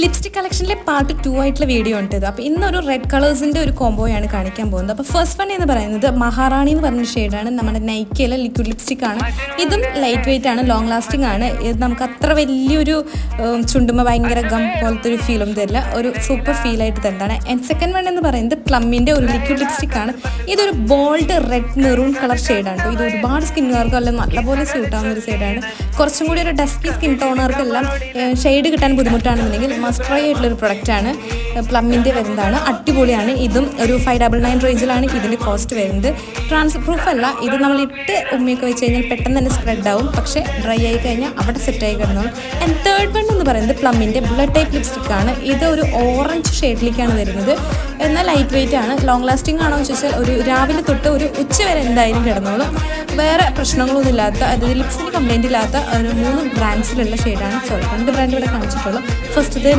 Lipstick കളക്ഷനിലെ part 2 ആയിട്ടുള്ള video ഉണ്ട് ഇത്. അപ്പോൾ ഇന്നൊരു റെഡ് കളേഴ്സിൻ്റെ ഒരു കോംബോയാണ് കാണിക്കാൻ പോകുന്നത്. അപ്പോൾ ഫസ്റ്റ് വൺ എന്ന് പറയുന്നത് മഹാറാണി എന്ന് പറഞ്ഞ ഷെയ്ഡാണ്. നമ്മുടെ നൈക്കയിലെ ലിക്വിഡ് ലിപ്സ്റ്റിക് ആണ്. ഇതും ലൈറ്റ് വെയിറ്റ് ആണ്, ലോങ് ലാസ്റ്റിംഗ് ആണ്. ഇത് നമുക്ക് അത്ര വലിയൊരു ചുണ്ടുമ്പോൾ ഭയങ്കര ഗം പോലത്തെ ഒരു ഫീലൊന്നും തരില്ല, ഒരു സൂപ്പർ ഫീലായിട്ട് തരുന്നതാണ്. ആൻഡ് സെക്കൻഡ് വൺ എന്ന് പറയുന്നത് പ്ലമ്മിൻ്റെ ഒരു ലിക്വിഡ് ലിപ്സ്റ്റിക് ആണ്. ഇതൊരു ബോൾഡ് റെഡ് മെറൂൺ കളർ ഷെയ്ഡാണ്. ഇത് ഒരുപാട് സ്കിന്നുകാർക്കും എല്ലാം നല്ലപോലെ സ്യൂട്ട് ആവുന്ന ഒരു ഷെയ്ഡാണ്. കുറച്ചും കൂടി ഒരു ഡസ്കി സ്കിൻ ടോണർക്കെല്ലാം ഷെയ്ഡ് കിട്ടാൻ ബുദ്ധിമുട്ടാണെന്നുണ്ടെങ്കിൽ മസ്റ്റ് ട്രൈ ആയിട്ടുള്ളൊരു പ്രൊഡക്റ്റാണ്. പ്ലമ്മിൻ്റെ വരുന്നതാണ്, അടിപൊളിയാണ്. ഇതും ഒരു 599 റേഞ്ചിലാണ് ഇതിൻ്റെ കോസ്റ്റ് വരുന്നത്. ട്രാൻസ് പ്രൂഫ് അല്ല, ഇത് നമ്മൾ ഇട്ട് ഉമ്മയൊക്കെ വെച്ച് കഴിഞ്ഞാൽ പെട്ടെന്ന് തന്നെ സ്പ്രെഡ് ആവും, പക്ഷേ ഡ്രൈ ആയി കഴിഞ്ഞാൽ അവിടെ സെറ്റായി കിടന്നോളും. ആൻഡ് തേർഡ് വൺ എന്ന് പറയുന്നത് പ്ലമ്മിൻ്റെ ബുള്ളറ്റ് ടൈപ്പ് ലിപ്സ്റ്റിക് ആണ്. ഇത് ഒരു ഓറഞ്ച് ഷെയ്ഡിലേക്കാണ് വരുന്നത്. എന്നാൽ ലൈറ്റ് വെയിറ്റ് ആണ്. ലോങ് ലാസ്റ്റിംഗ് ആണോ എന്ന് ചോദിച്ചാൽ ഒരു രാവിലെ തൊട്ട് ഒരു ഉച്ച വരെ എന്തായാലും കിടന്നോളും. വേറെ പ്രശ്നങ്ങളൊന്നും ഇല്ലാത്ത, അതായത് ലിപ്സിന് കംപ്ലൈൻറ്റ് ഇല്ലാത്ത ഒരു 3 ബ്രാൻഡ്സിലുള്ള ഷെയ്ഡാണ്. 2 ബ്രാൻഡ് ഇവിടെ കാണിച്ചിട്ടുള്ളൂ. ഫസ്റ്റത്തെ